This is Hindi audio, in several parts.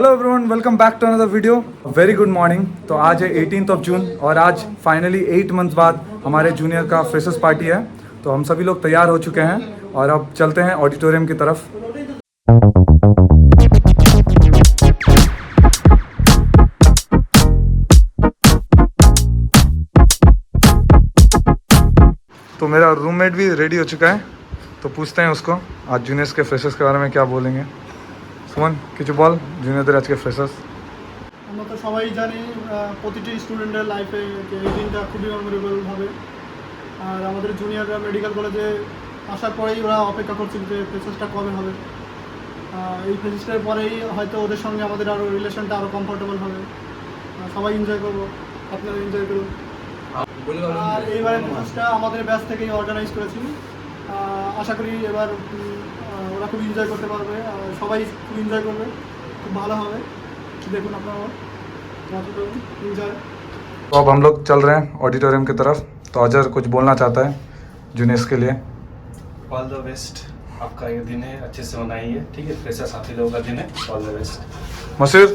Hello everyone, welcome back to another video. Very good morning. तो आज है 18th ऑफ जून और आज फाइनली 8 मंथ्स बाद हमारे जूनियर का फ्रेशर्स पार्टी है। तो हम सभी लोग तैयार हो चुके हैं और अब चलते हैं ऑडिटोरियम की तरफ। तो मेरा रूममेट भी रेडी हो चुका है, तो पूछते हैं उसको आज जूनियर्स के फ्रेशर्स के बारे में क्या बोलेंगे। সুমন কিছু বল জুনিয়রদের আজকে ফ্রেশার্স। আমরা তো সবাই জানি প্রতিটি স্টুডেন্টের লাইফে এই দিনটা খুবই মেমোরেবল হবে। আর আমাদের জুনিয়ররা মেডিকেল কলেজে আসার পরেই ওরা অপেক্ষা করছে যে ফ্রেশার্সটা কবে হবে। এই ফ্রেশার্সের পরেই হয়তো ওদের সঙ্গে আমাদের আরও রিলেশনটা আরও কমফোর্টেবল হবে। সবাই এনজয় করবো, আপনারা এনজয় করুন। আর এইবারে ফ্রেশার্সটা আমাদের ব্যাচ থেকেই অর্গানাইজ করেছি। আশা করি এবার ওরা খুব এনজয় করতে পারবে, সবাই খুব এনজয় করবে, খুব ভালো হবে। দেখুন আপনারা एंजॉय। तो अब हम लोग चल रहे हैं ऑडिटोरियम की तरफ। तो अजहर कुछ बोलना चाहता है जूनियर्स के लिए। ऑल द बेस्ट, आपका ये दिन है, अच्छे से मनाइए, ठीक है। फ्रेशर साथी लोगों का दिन है, ऑल द बेस्ट। मसूर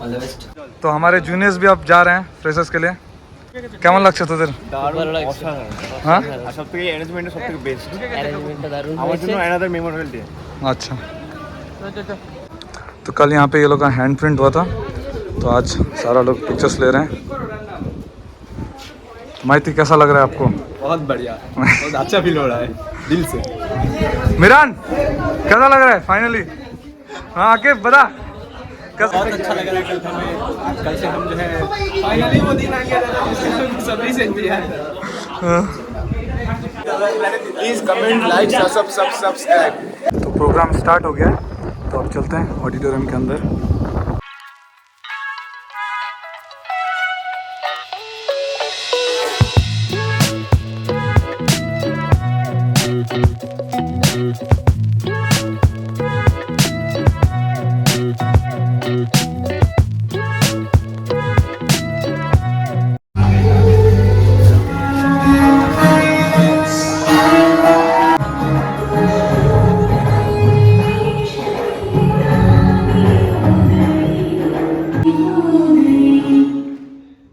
ऑल द बेस्ट। तो हमारे जूनियर्स भी अब जा रहे हैं फ्रेशर्स के लिए। কেমন লাগছে তোদের? ভালো লাগছে। হ্যাঁ, আর সবথেকে অ্যারেঞ্জমেন্টটা সবথেকে বেস্ট। अरेंजमेंट दारुण আমার জন্য অ্যানাদার মেমোরেবল ডে। अच्छा। तो कल यहाँ पे ये लोग का हैंड प्रिंट हुआ था, तो आज सारा लोग पिक्चर्स ले रहे हैं। माइती कैसा लग रहा है आपको? बहुत बढ़िया, बहुत अच्छा फील हो रहा है दिल से। मिरान कैसा लग रहा है फाइनली? हाँ आके बता। बहुत अच्छा लग रहा है कल से हम जो है फाइनली वो दिन आ गया था जिससे हम सभी से इंतजार। Please comment, like, subscribe. तो प्रोग्राम स्टार्ट हो गया है, तो अब चलते हैं ऑडिटोरियम के अंदर।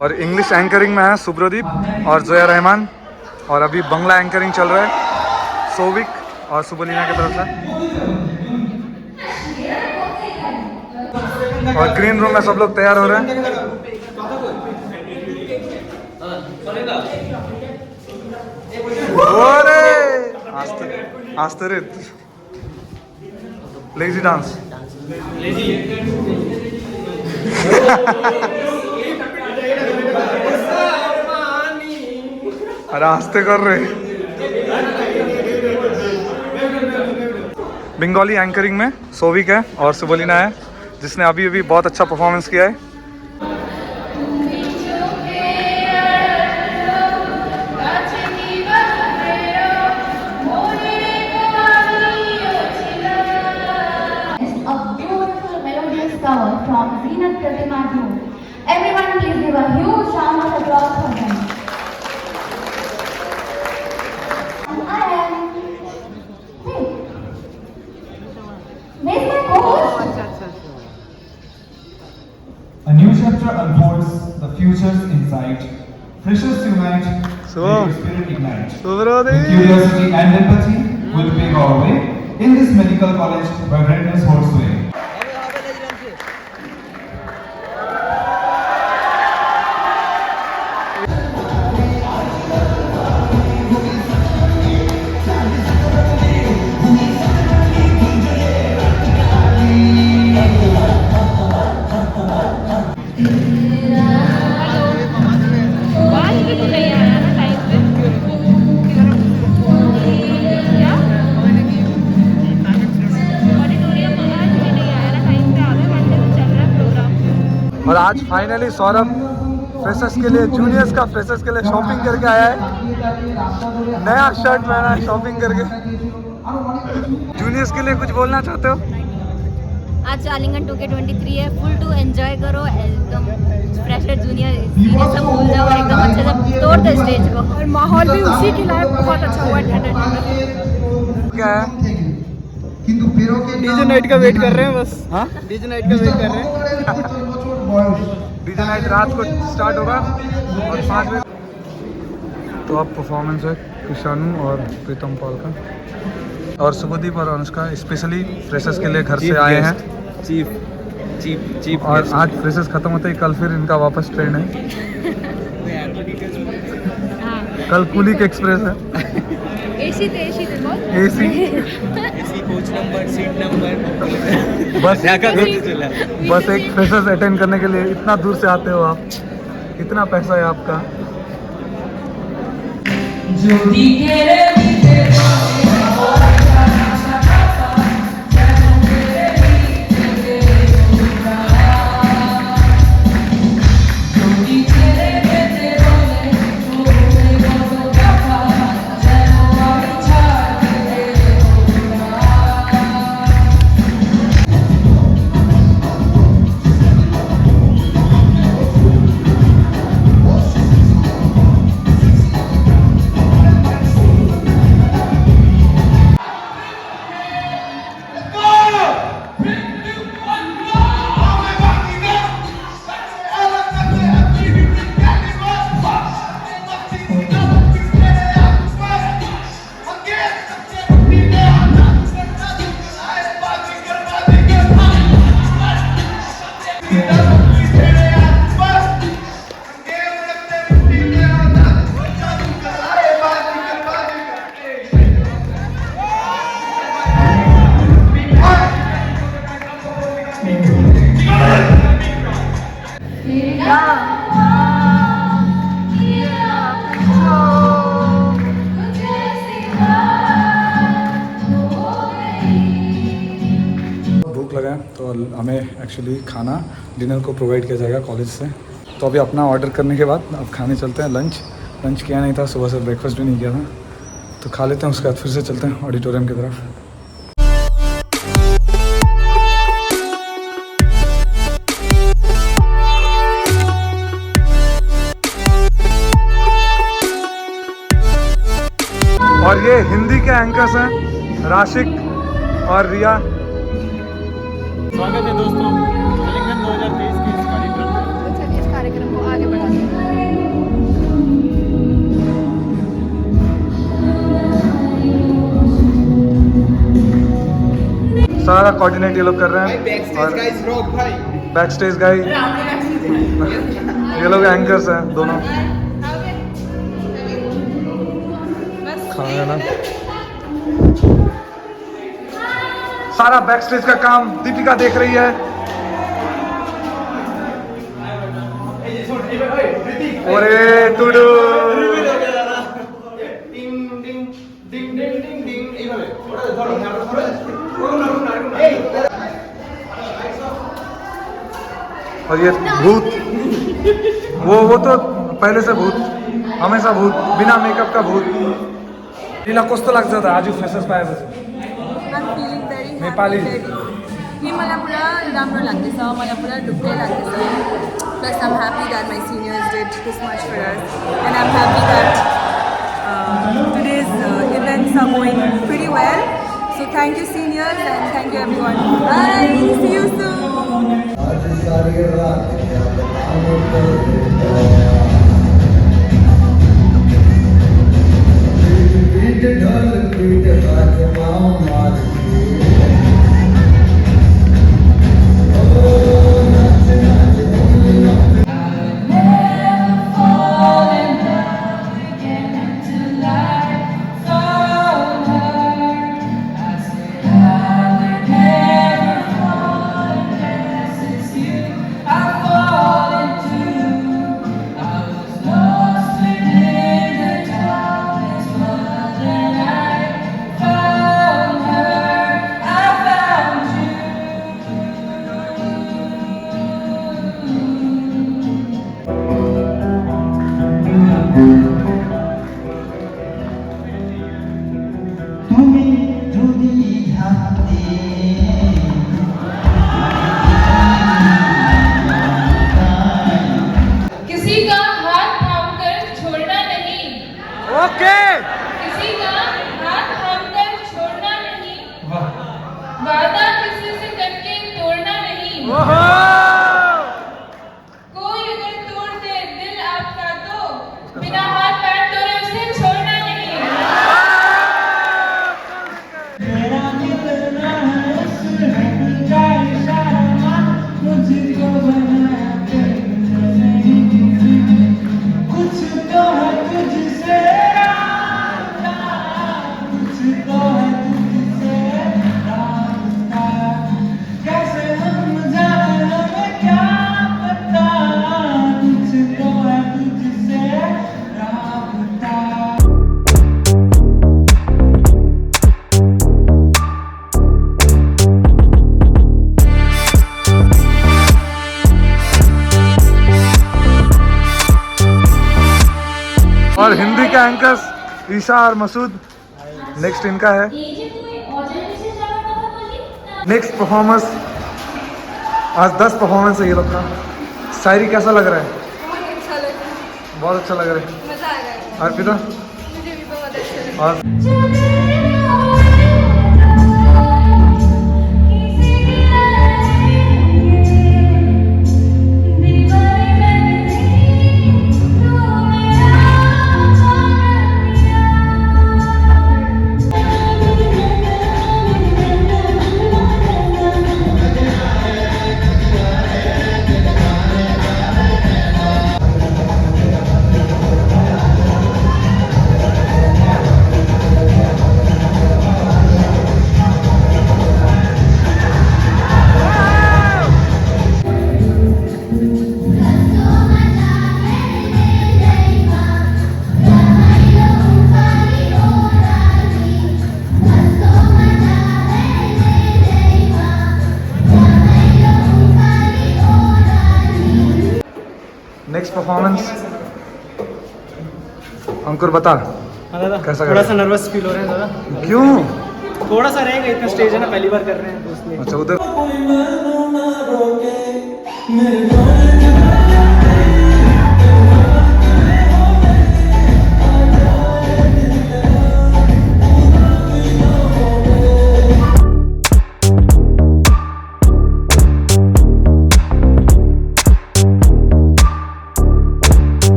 और इंग्लिश एंकरिंग में है सुब्रदीप और जोया रहमान, और अभी बंगला एंकरिंग चल रहा है सोविक और सुबलीना की तरफ से। और ग्रीन रूम में सब लोग तैयार हो रहे हैं। आस्तरित लेजी डांस। रास्ते कर रहे। बंगाली एंकरिंग में सोविक है और सुबलीना है, जिसने अभी अभी बहुत अच्छा परफॉर्मेंस किया है। From Zenith Pratima Group. Everyone please give a huge round of applause for them. I am... Hey. Where's my co-host? A new chapter unfolds, the futures in sight. Freshers unite, creative spirit ignite. With curiosity and empathy, we'll pave our way in this medical college where greatness holds sway. और आज फाइनली सौरभ फ्रेशर्स के लिए, जूनियर्स का फ्रेशर्स के लिए शॉपिंग करके आया है। नया शर्ट पहना है शॉपिंग करके। जूनियर्स के लिए कुछ बोलना चाहते हो? आज आलिंगन 2K23 है, फुल टू एंजॉय करो, एकदम फ्रेशर जूनियर सीनियर सब भूल जाओ, एकदम अच्छे से तोड़ दो स्टेज को। और माहौल भी उसी के लायक बहुत अच्छा हुआ, ठंडा ठंडा। क्या है কিন্তু প্রেরকের डीजे नाइट का वेट कर रहे हैं बस हाँ डीजे नाइट का वेट कर रहे हैं डीजे नाइट रात को स्टार्ट होगा और 5 बजे। तो अब परफॉर्मेंस है किशानू और प्रीतम पॉल का और शुभदीप और अनुष्का स्पेशली फ्रेशर्स के लिए घर से आए हैं। चीफ और आज फ्रेशर्स खत्म होते ही कल फिर इनका वापस ट्रेन है। कल कुलिक एक्सप्रेस है। एसी थे बहुत AC AC coach number seat number बस चला बस एक फ्रेशर्स अटेंड करने के लिए इतना दूर से आते हो आप, इतना पैसा है आपका। भूख लगा है तो हमें एक्चुअली खाना डिनर को प्रोवाइड किया जाएगा कॉलेज से। तो अभी अपना ऑर्डर करने के बाद अब खाने चलते हैं। लंच किया नहीं था, सुबह से ब्रेकफास्ट भी नहीं किया था, तो खा लेते हैं। उसके बाद फिर से चलते हैं ऑडिटोरियम की तरफ। और ये हिंदी के एंकर्स हैं राशिक और रिया। स्वागत है दोस्तों आलिंगन 2023 के इस कार्यक्रम में। चलिए इस कार्यक्रम को आगे बढ़ाते हैं। सारा कोऑर्डिनेट ये लोग कर रहे हैं और बैक स्टेज गाइस ये लोग एंकर्स हैं दोनों। खाना सारा बैक स्टेज का काम दीपिका देख रही है। ओरे टुडू और ये भूत वो तो पहले से भूत, हमेशा भूत, बिना मेकअप का भूत। तिला कस्तो लाग्छ त आज फ्रेशर्स पाएपछि? नेपाली कि मलाई पुरा राम्रो लाग्दैछ, मलाई पुरा ढुक्कै लाग्दैछ। Plus I'm happy that my seniors did this much for us and I'm happy that today's events are going pretty well. So thank you seniors and thank you everyone. Bye. See you soon. किसी का हाथ थामकर छोड़ना नहीं। ओके किसी का हाथ थामकर छोड़ना नहीं। और हिंदी के एंकर्स ईशा और मसूद नेक्स्ट इनका है। नेक्स्ट परफॉर्मेंस, आज 10 परफॉर्मेंस है ये लोग का। शायरी कैसा लग रहा है? बहुत अच्छा लग रहा है। मजा आ रहा है। अर्पिता? मुझे भी बहुत अच्छा लगा। और नेक्स्ट परफॉर्मेंस अंकुर बता कैसा थोड़ा सा नर्वस फील हो रहे हैं दादा। क्यों? थोड़ा सा रहेगा, इतना स्टेज है ना, पहली बार कर रहे हैं तो इसलिए। अच्छा उधर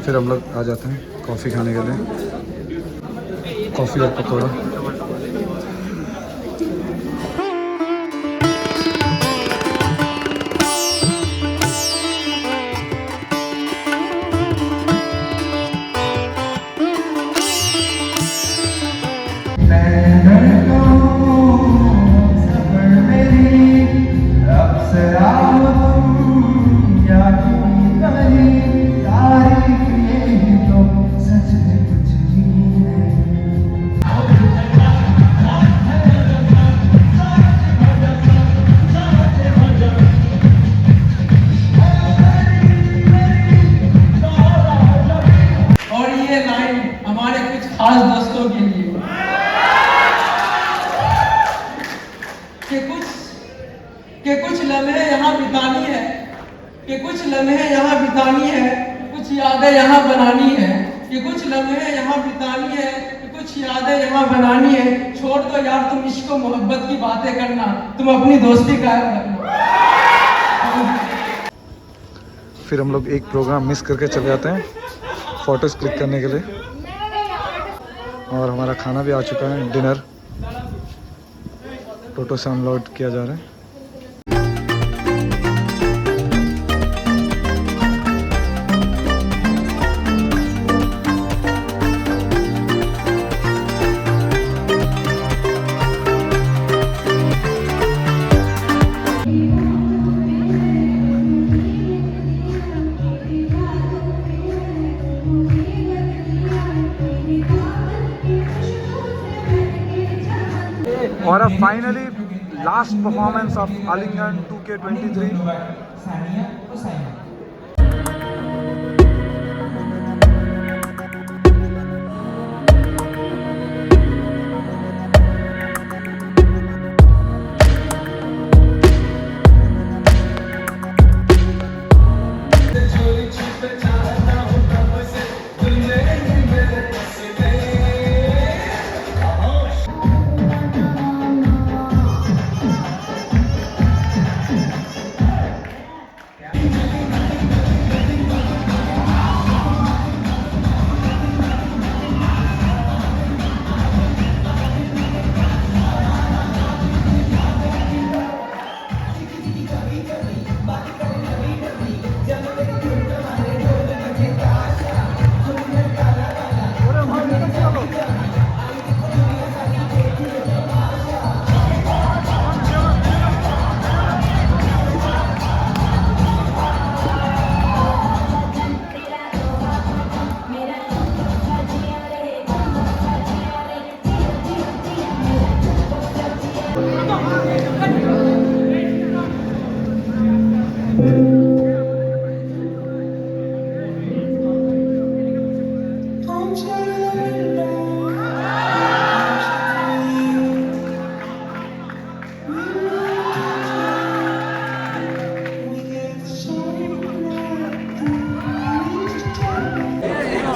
फिर हम लोग आ जाते हैं कॉफ़ी खाने के लिए। कॉफ़ी और पकौड़ा। और ये लाइन हमारे कुछ खास दोस्तों के लिए कि कुछ लम्हे यहाँ बितानी है, कि कुछ लम्हे यहाँ बितानी है, कुछ यादें यहाँ बनानी है, कि कुछ लम्हे यहाँ बितानी है, कि कुछ यादें यहाँ बनानी है। छोड़ दो यार तुम इश्क और मोहब्बत की बातें करना, तुम अपनी दोस्ती कायम रखना। फिर हम लोग एक प्रोग्राम मिस करके चले जाते हैं फोटोज क्लिक करने के लिए। और हमारा खाना भी आ चुका है, डिनर टोटो से अनलोड किया जा रहा है। और अब फाइनली लास्ट परफॉर्मेंस ऑफ आलिंगन 2K23।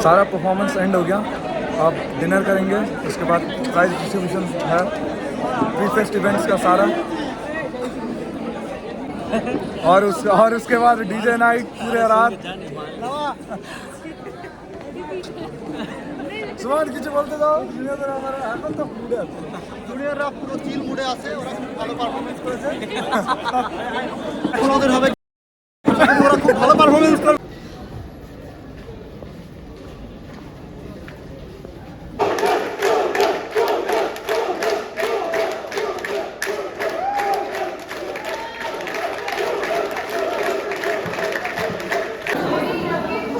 सारा परफॉर्मेंस एंड हो गया, अब डिनर करेंगे, उसके बाद प्राइज डिस्ट्रीब्यूशन है, प्री फेस्ट इवेंट्स का सारा, और उसके बाद डीजे नाइट पूरे रात। সুমন কিছু বলতে দাও, জুনিয়ররা আমার এখন তো মুডে আছে, জুনিয়ররা পুরো চিল মুডে আছে, ওরা খুব ভালো পারফরমেন্স করেছে। এখন ওদের হবে ওরা খুব ভালো পারফরমেন্স করবে।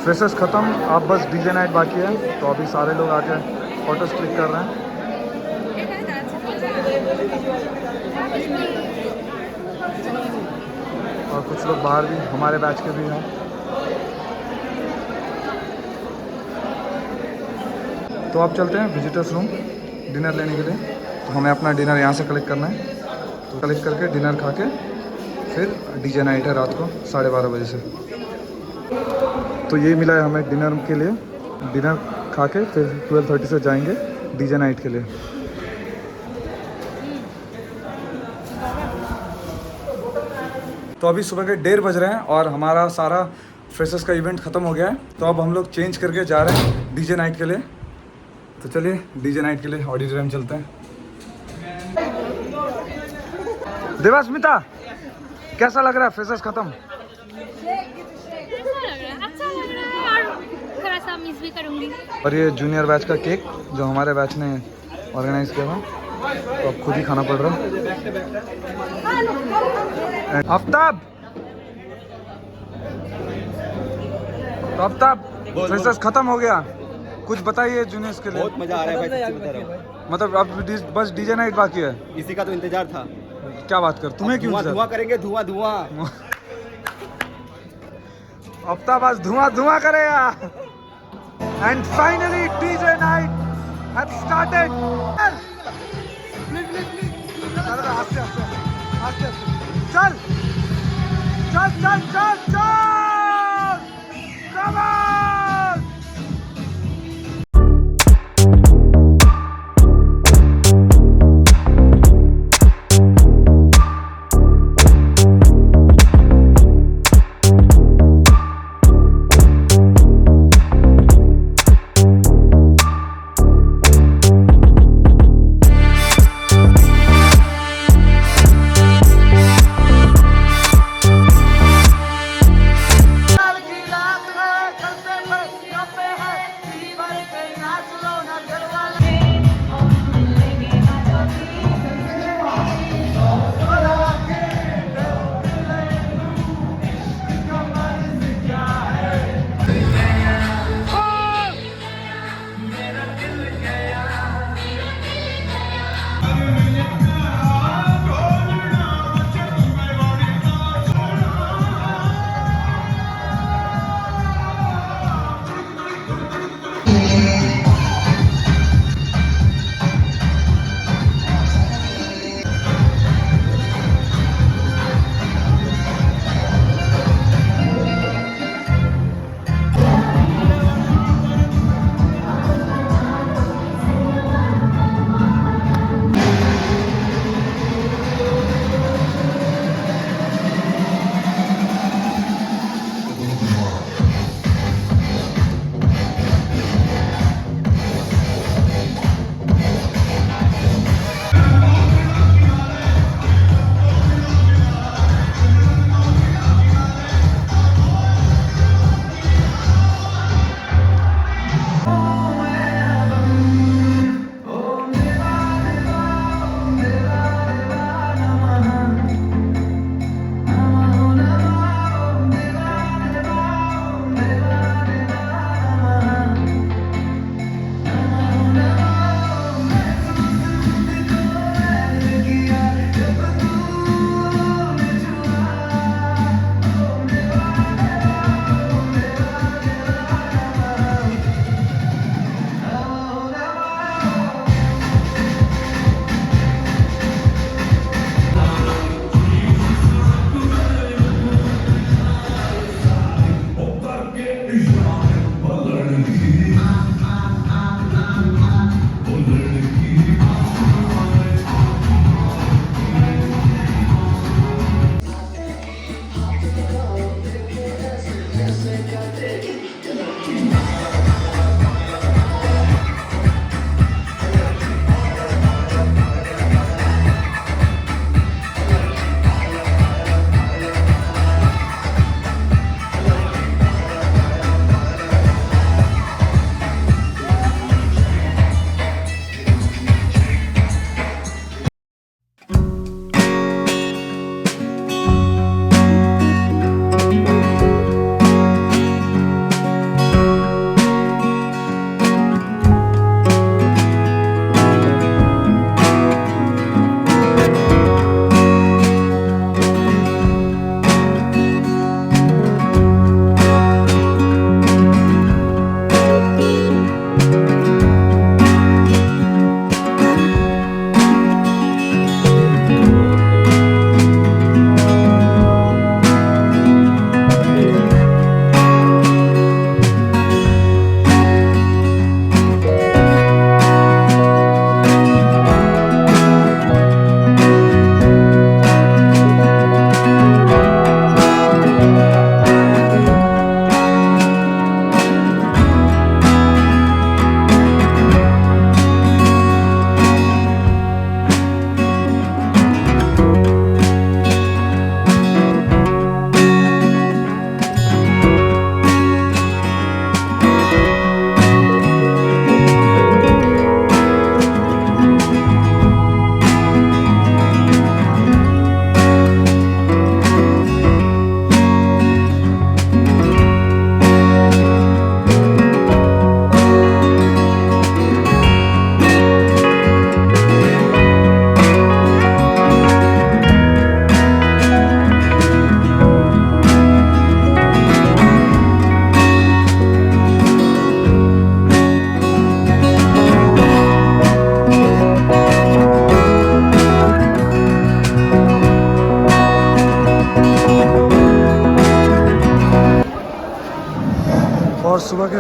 फ्रेशर्स ख़त्म, अब बस डीजे नाइट बाकी है, तो अभी सारे लोग आके फोटोज क्लिक कर रहे हैं। और कुछ लोग बाहर भी हमारे बैच के भी हैं। तो अब चलते हैं विजिटर्स रूम डिनर लेने के लिए। तो हमें अपना डिनर यहाँ से कलेक्ट करना है, तो कलेक्ट करके डिनर खा के फिर डीजे नाइट है रात को 12:30 बजे से। तो ये मिला है हमें डिनर के लिए, डिनर खा के फिर 12:30 से जाएंगे डीजे नाइट के लिए। तो अभी सुबह के 1:30 बज रहे हैं और हमारा सारा फ्रेशर्स का इवेंट ख़त्म हो गया है, तो अब हम लोग चेंज करके जा रहे हैं डीजे नाइट के लिए। तो चलिए डीजे नाइट के लिए ऑडिटोरियम चलते हैं। देवास्मिता, कैसा लग रहा है फ्रेशर्स ख़त्म? मिस भी करूंगी। और ये जूनियर बैच का केक जो हमारे बैच ने ऑर्गेनाइज किया था, तो अब खुद ही खाना पड़ रहा है। आफ्ताब, तो आफ्ताब फ्रेशर्स खत्म हो गया, कुछ बताइए जूनियर्स के लिए। बहुत मजा आ रहा है भाई, सच्ची बता रहा हूं। मतलब अब बस डीजे नाइट बाकी है, इसी का तो इंतजार था। क्या बात कर, तुम्हें क्यों? धुआं करेंगे, धुआं धुआं। आफ्ताब आज धुआं धुआं करेगा। And finally DJ night has started. आस्ते आस्ते चल चल चल चल चल, come on!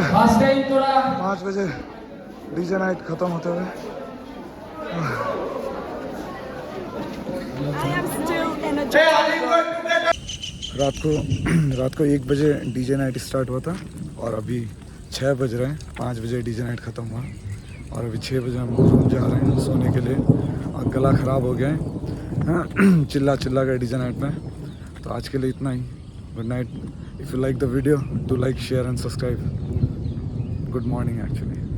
5 बजे डीजे नाइट खत्म होते हुए रात को 1 बजे डीजे नाइट स्टार्ट हुआ था और अभी 6 बज रहे हैं। 5 बजे डीजे नाइट ख़त्म हुआ और अभी 6 बजे हम रूम जा रहे हैं सोने के लिए और गला ख़राब हो गया है चिल्ला गए डीजे नाइट में। तो आज के लिए इतना ही। Good night. If you like the video do like share and subscribe. Good morning actually.